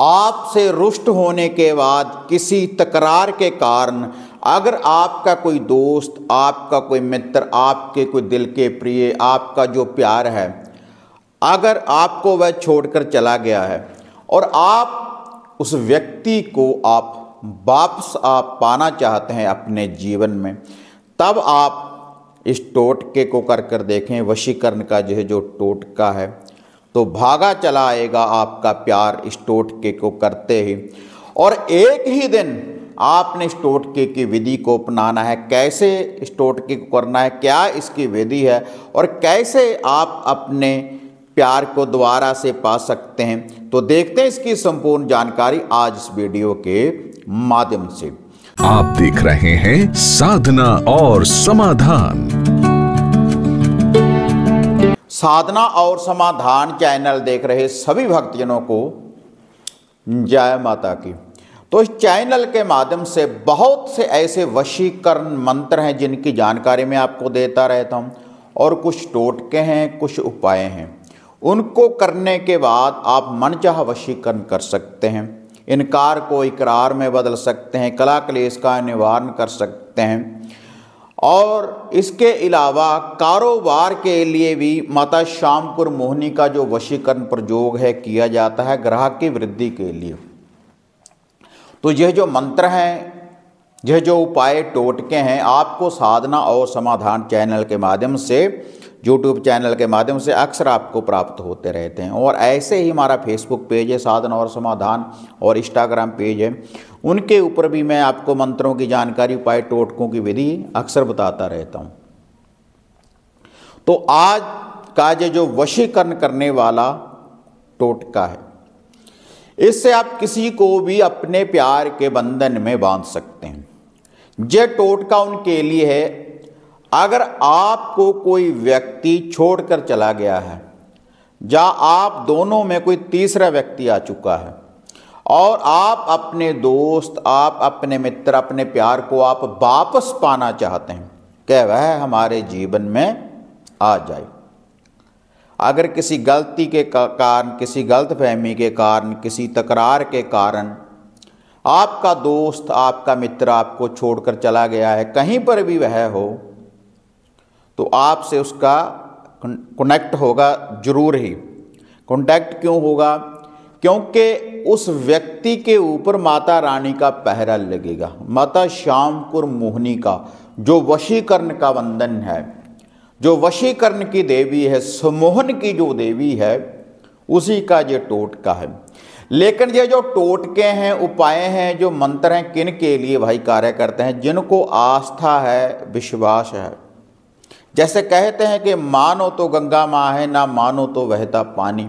आपसे रुष्ट होने के बाद किसी तकरार के कारण अगर आपका कोई दोस्त, आपका कोई मित्र, आपके कोई दिल के प्रिय, आपका जो प्यार है, अगर आपको वह छोड़कर चला गया है और आप उस व्यक्ति को आप वापस पाना चाहते हैं अपने जीवन में, तब आप इस टोटके को कर देखें। वशीकरण का जो टोटका है, तो भागा चला आएगा आपका प्यार इस टोटके को करते ही। और एक ही दिन आपने इस टोटके की विधि को अपनाना है। कैसे इस टोटके को करना है, क्या इसकी विधि है और कैसे आप अपने प्यार को दोबारा से पा सकते हैं, तो देखते हैं इसकी संपूर्ण जानकारी आज इस वीडियो के माध्यम से। आप देख रहे हैं साधना और समाधान। साधना और समाधान चैनल देख रहे सभी भक्तजनों को जय माता की। तो इस चैनल के माध्यम से बहुत से ऐसे वशीकरण मंत्र हैं जिनकी जानकारी मैं आपको देता रहता हूं, और कुछ टोटके हैं, कुछ उपाय हैं। उनको करने के बाद आप मनचाह वशीकरण कर सकते हैं, इनकार को इकरार में बदल सकते हैं, कला क्लेश का निवारण कर सकते हैं। और इसके अलावा कारोबार के लिए भी माता श्यामपुर मोहिनी का जो वशीकरण प्रयोग है किया जाता है ग्राहक की वृद्धि के लिए। तो यह जो मंत्र हैं, यह जो उपाय टोटके हैं, आपको साधना और समाधान चैनल के माध्यम से, यूट्यूब चैनल के माध्यम से अक्सर आपको प्राप्त होते रहते हैं। और ऐसे ही हमारा फेसबुक पेज है साधना और समाधान, और इंस्टाग्राम पेज है, उनके ऊपर भी मैं आपको मंत्रों की जानकारी, उपाय, टोटकों की विधि अक्सर बताता रहता हूं। तो आज का ये जो वशीकरण करने वाला टोटका है, इससे आप किसी को भी अपने प्यार के बंधन में बांध सकते हैं। यह टोटका उनके लिए है अगर आपको कोई व्यक्ति छोड़कर चला गया है, या आप दोनों में कोई तीसरा व्यक्ति आ चुका है, और आप अपने दोस्त, आप अपने मित्र, अपने प्यार को आप वापस पाना चाहते हैं कि वह हमारे जीवन में आ जाए। अगर किसी गलती के कारण, किसी गलतफहमी के कारण, किसी तकरार के कारण आपका दोस्त, आपका मित्र आपको छोड़कर चला गया है, कहीं पर भी वह हो, तो आपसे उसका कनेक्ट होगा जरूर ही। कॉन्टैक्ट क्यों होगा? क्योंकि उस व्यक्ति के ऊपर माता रानी का पहरा लगेगा। माता श्यामपुर मोहिनी का जो वशीकरण का बंधन है, जो वशीकरण की देवी है, सम्मोहन की जो देवी है, उसी का ये टोटका है। लेकिन ये जो टोटके हैं, उपाय हैं, जो मंत्र हैं, किन के लिए भाई कार्य करते हैं? जिनको आस्था है, विश्वास है। जैसे कहते हैं कि मानो तो गंगा माँ है, ना मानो तो बहता पानी।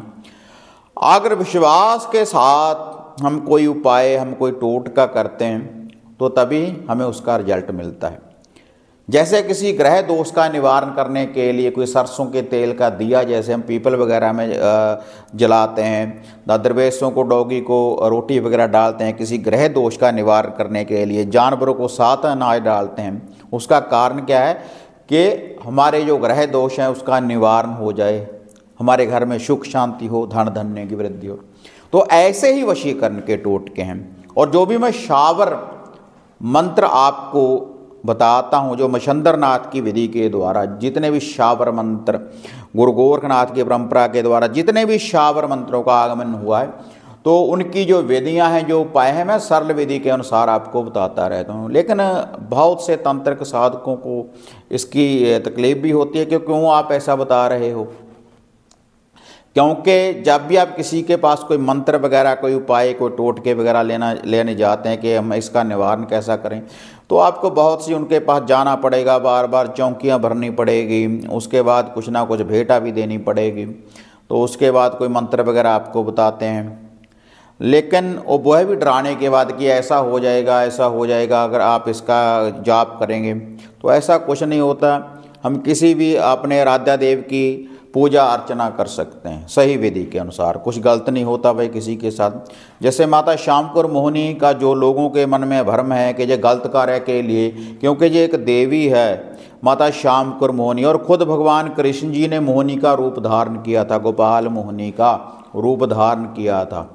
अगर विश्वास के साथ हम कोई उपाय, हम कोई टोटका करते हैं, तो तभी हमें उसका रिजल्ट मिलता है। जैसे किसी ग्रह दोष का निवारण करने के लिए कोई सरसों के तेल का दिया, जैसे हम पीपल वगैरह में जलाते हैं, दरवेशों को, डॉगी को रोटी वगैरह डालते हैं, किसी ग्रह दोष का निवारण करने के लिए जानवरों को साथ अनाज डालते हैं। उसका कारण क्या है कि हमारे जो ग्रह दोष हैं उसका निवारण हो जाए, हमारे घर में सुख शांति हो, धन धान्य की वृद्धि हो। तो ऐसे ही वशीकरण के टोटके हैं। और जो भी मैं शावर मंत्र आपको बताता हूँ, जो मच्छंद्रनाथ की विधि के द्वारा जितने भी शावर मंत्र, गुरु गोरखनाथ की परंपरा के द्वारा जितने भी शावर मंत्रों का आगमन हुआ है, तो उनकी जो विधियां हैं, जो उपाय हैं, मैं सरल विधि के अनुसार आपको बताता रहता हूँ। लेकिन बहुत से तंत्रिक साधकों को इसकी तकलीफ भी होती है कि क्यों आप ऐसा बता रहे हो। क्योंकि जब भी आप किसी के पास कोई मंत्र वगैरह, कोई उपाय, कोई टोटके वगैरह लेने जाते हैं कि हम इसका निवारण कैसा करें, तो आपको बहुत सी उनके पास जाना पड़ेगा, बार बार चौकियाँ भरनी पड़ेगी, उसके बाद कुछ ना कुछ भेंटा भी देनी पड़ेगी, तो उसके बाद कोई मंत्र वगैरह आपको बताते हैं। लेकिन वह भी डराने के बाद कि ऐसा हो जाएगा, ऐसा हो जाएगा अगर आप इसका जाप करेंगे, तो ऐसा कुछ नहीं होता। हम किसी भी अपने आराध्या देव की पूजा अर्चना कर सकते हैं सही विधि के अनुसार, कुछ गलत नहीं होता भाई किसी के साथ। जैसे माता श्यामपुर मोहिनी का जो लोगों के मन में भ्रम है कि ये गलत कार्य के लिए, क्योंकि ये एक देवी है माता श्यामपुर मोहिनी, और खुद भगवान कृष्ण जी ने मोहिनी का रूप धारण किया था, गोपाल मोहिनी का रूप धारण किया था।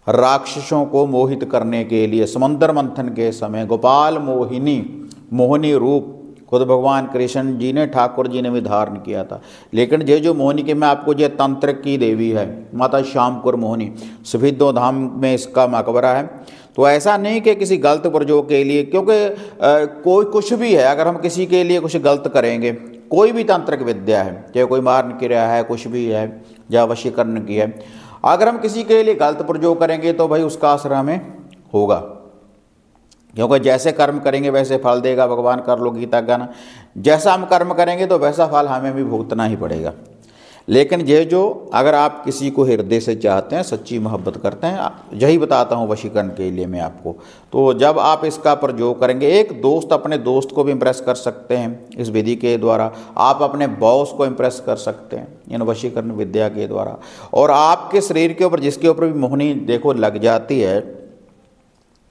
राक्षसों को मोहित करने के लिए समंदर मंथन के समय गोपाल मोहिनी रूप खुद भगवान कृष्ण जी ने, ठाकुर जी ने भी धारण किया था। लेकिन ये जो मोहिनी की मैं आपको, ये तंत्र की देवी है माता श्यामकुर मोहिनी, सुभिद्दो धाम में इसका मकबरा है। तो ऐसा नहीं कि किसी गलत प्रयोग के लिए, क्योंकि कोई कुछ भी है, अगर हम किसी के लिए कुछ गलत करेंगे, कोई भी तांत्रिक विद्या है, चाहे कोई मारन क्रिया है, कुछ भी है, या वशीकरण की है, अगर हम किसी के लिए गलत प्रयोग करेंगे तो भाई उसका असर हमें होगा, क्योंकि जैसे कर्म करेंगे वैसे फल देगा। भगवान कर लो गीता का ना, जैसा हम कर्म करेंगे तो वैसा फल हमें भी भुगतना ही पड़ेगा। लेकिन ये जो अगर आप किसी को हृदय से चाहते हैं, सच्ची मोहब्बत करते हैं, यही बताता हूँ वशीकरण के लिए मैं आपको, तो जब आप इसका प्रयोग करेंगे, एक दोस्त अपने दोस्त को भी इम्प्रेस कर सकते हैं इस विधि के द्वारा, आप अपने बॉस को इम्प्रेस कर सकते हैं इन वशीकरण विद्या के द्वारा। और आपके शरीर के ऊपर जिसके ऊपर भी मोहिनी देखो लग जाती है,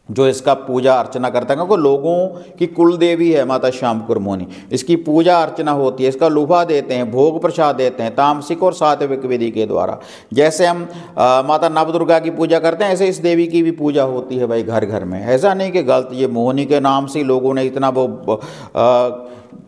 जो इसका पूजा अर्चना करता है, क्योंकि लोगों की कुल देवी है माता श्यामकुर मोहिनी, इसकी पूजा अर्चना होती है, इसका लुभा देते हैं, भोग प्रसाद देते हैं तामसिक और सात्विक विधि के द्वारा। जैसे हम माता नवदुर्गा की पूजा करते हैं, ऐसे इस देवी की भी पूजा होती है भाई घर घर में। ऐसा नहीं कि गलत, ये मोहिनी के नाम से लोगों ने इतना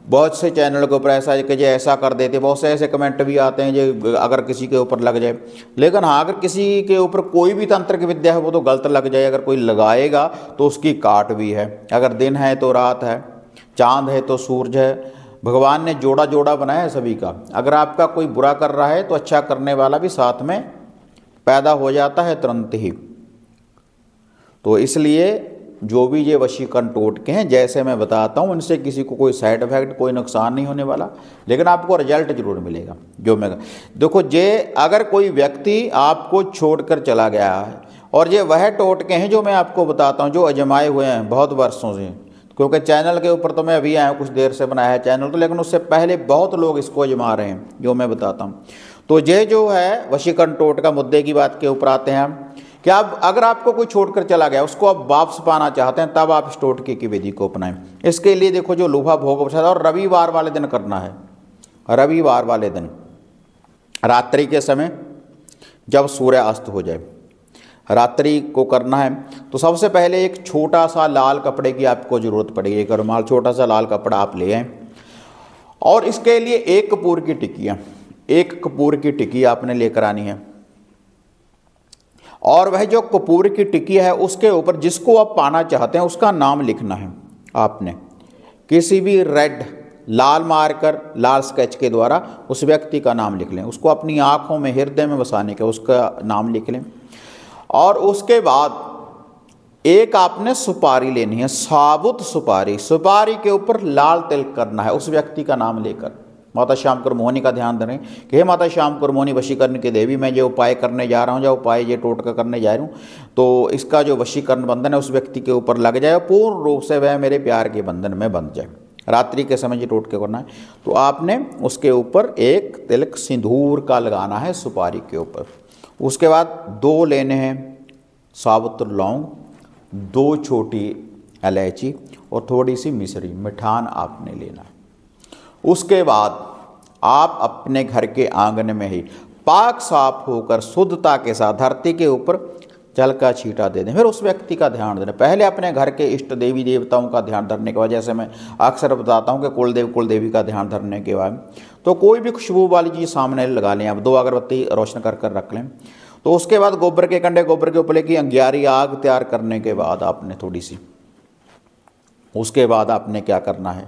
बहुत से चैनल के ऊपर ऐसा कि जो ऐसा कर देते, बहुत से ऐसे कमेंट भी आते हैं जो अगर किसी के ऊपर लग जाए। लेकिन हाँ, अगर किसी के ऊपर कोई भी तंत्र विद्या है वो तो गलत लग जाए, अगर कोई लगाएगा तो उसकी काट भी है। अगर दिन है तो रात है, चांद है तो सूरज है, भगवान ने जोड़ा जोड़ा बनाया है सभी का। अगर आपका कोई बुरा कर रहा है तो अच्छा करने वाला भी साथ में पैदा हो जाता है तुरंत ही। तो इसलिए जो भी ये वशीकरण टोटके हैं, जैसे मैं बताता हूँ, इनसे किसी को कोई साइड इफेक्ट, कोई नुकसान नहीं होने वाला, लेकिन आपको रिजल्ट जरूर मिलेगा। जो मैं देखो, ये अगर कोई व्यक्ति आपको छोड़कर चला गया है, और ये वह टोटके हैं जो मैं आपको बताता हूँ, जो आजमाए हुए हैं बहुत वर्षों से, क्योंकि चैनल के ऊपर तो मैं अभी आया हूँ, कुछ देर से बनाया है चैनल तो, लेकिन उससे पहले बहुत लोग इसको आजमा रहे हैं जो मैं बताता हूँ। तो ये जो है वशीकरण टोटका, मुद्दे की बात के ऊपर आते हैं हम, कि आप अगर आपको कोई छोड़कर चला गया, उसको आप वापस पाना चाहते हैं, तब आप इस टोटके की विधि को अपनाएं। इसके लिए देखो, जो लुभा भोग प्रसाद, और रविवार वाले दिन करना है। रविवार वाले दिन रात्रि के समय जब सूर्य अस्त हो जाए, रात्रि को करना है। तो सबसे पहले एक छोटा सा लाल कपड़े की आपको ज़रूरत पड़ेगी, एक रुमाल, छोटा सा लाल कपड़ा आप ले आएँ। और इसके लिए एक कपूर की टिक्कियाँ, एक कपूर की टिक्की आपने लेकर आनी है। और वह जो कपूर की टिक्की है, उसके ऊपर जिसको आप पाना चाहते हैं उसका नाम लिखना है आपने, किसी भी रेड लाल मार्कर, लाल स्केच के द्वारा उस व्यक्ति का नाम लिख लें, उसको अपनी आंखों में, हृदय में बसाने का उसका नाम लिख लें। और उसके बाद एक आपने सुपारी लेनी है, साबुत सुपारी, सुपारी के ऊपर लाल तिलक करना है उस व्यक्ति का नाम लेकर। माता श्यामकुर मोहिनी का ध्यान दें कि हे माता श्यामकुर मोहिनी वशीकरण की देवी, मैं जो उपाय करने जा रहा हूँ, जो उपाय ये टोटका करने जा रहा हूँ, तो इसका जो वशीकरण बंधन है उस व्यक्ति के ऊपर लग जाए, पूर्ण रूप से वह मेरे प्यार के बंधन में बंध जाए। रात्रि के समय ये टोटके करना है। तो आपने उसके ऊपर एक तिलक सिंदूर का लगाना है सुपारी के ऊपर। उसके बाद 2 लेने हैं साबुत लौंग, 2 छोटी इलायची और थोड़ी सी मिश्री, मिठान आपने लेना है। उसके बाद आप अपने घर के आंगन में ही पाक साफ होकर शुद्धता के साथ धरती के ऊपर जल का छींटा दे दें। फिर उस व्यक्ति का ध्यान देना, पहले अपने घर के इष्ट देवी देवताओं का ध्यान धरने के बाद, जैसे मैं अक्सर बताता हूँ कि कुलदेवी का ध्यान धरने के बाद तो कोई भी खुशबू वाली चीज़ सामने लगा लें, आप 2 अगरबत्ती रोशन कर रख लें। तो उसके बाद गोबर के कंडे, गोबर के उपले की अंगियारी आग तैयार करने के बाद आपने थोड़ी सी, उसके बाद आपने क्या करना है,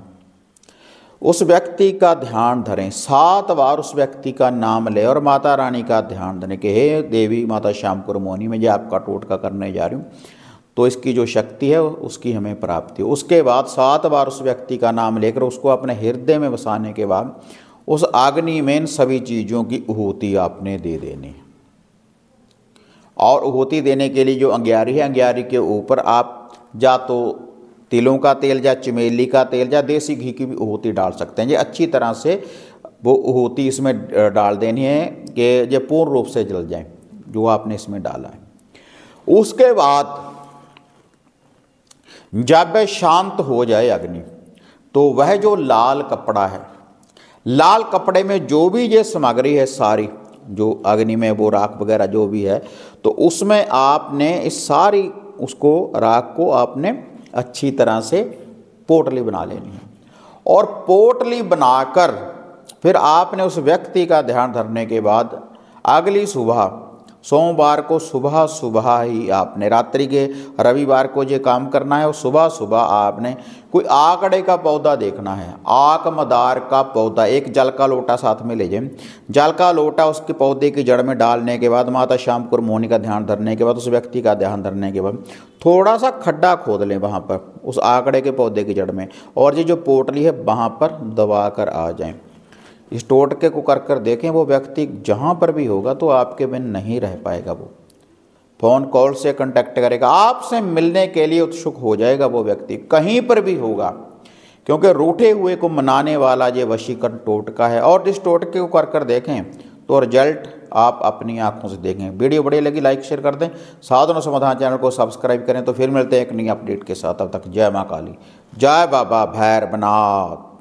उस व्यक्ति का ध्यान धरें, 7 बार उस व्यक्ति का नाम ले और माता रानी का ध्यान धरें कि हे देवी माता श्यामकुर मोहिनी, मैं ये आपका टोटका करने जा रही हूँ, तो इसकी जो शक्ति है उसकी हमें प्राप्ति हो। उसके बाद 7 बार उस व्यक्ति का नाम लेकर उसको अपने हृदय में बसाने के बाद उस अग्नि में इन सभी चीज़ों की आहुति आपने दे देनी। और आहुति देने के लिए जो अंगियारी है, अंगियारी के ऊपर आप या तो तिलों का तेल या चमेली का तेल या देसी घी की भी आहुति डाल सकते हैं। ये अच्छी तरह से वो आहुति इसमें डाल देनी है कि ये पूर्ण रूप से जल जाए जो आपने इसमें डाला है। उसके बाद जब वह शांत हो जाए अग्नि, तो वह जो लाल कपड़ा है, लाल कपड़े में जो भी ये सामग्री है सारी, जो अग्नि में वो राख वगैरह जो भी है, तो उसमें आपने इस सारी उसको राख को आपने अच्छी तरह से पोटली बना लेनी है। और पोटली बनाकर फिर आपने उस व्यक्ति का ध्यान धरने के बाद अगली सुबह सोमवार को सुबह सुबह ही आपने, रात्रि के रविवार को ये काम करना है, और सुबह सुबह आपने कोई आकड़े का पौधा देखना है, आक मदार का पौधा, एक जल का लोटा साथ में ले जाए। जल का लोटा उसके पौधे की जड़ में डालने के बाद, माता श्याम कुर मोहिनी का ध्यान धरने के बाद, उस व्यक्ति का ध्यान धरने के बाद थोड़ा सा खड्डा खोद लें वहाँ पर उस आकड़े के पौधे की जड़ में, और ये जो पोटली है वहाँ पर दबा कर आ जाएं। इस टोटके को कर कर देखें, वो व्यक्ति जहाँ पर भी होगा तो आपके बिन नहीं रह पाएगा। वो फ़ोन कॉल से कांटेक्ट करेगा, आपसे मिलने के लिए उत्सुक हो जाएगा वो व्यक्ति, कहीं पर भी होगा, क्योंकि रूठे हुए को मनाने वाला ये वशीकरण टोटका है। और इस टोटके को कर कर देखें तो रिजल्ट आप अपनी आंखों से देखें। वीडियो बढ़िया लगी लाइक शेयर कर दें, साधन और समाधान चैनल को सब्सक्राइब करें। तो फिर मिलते हैं एक नई अपडेट के साथ, तब तक जय माँ काली, जय बाबा भैरवनाथ।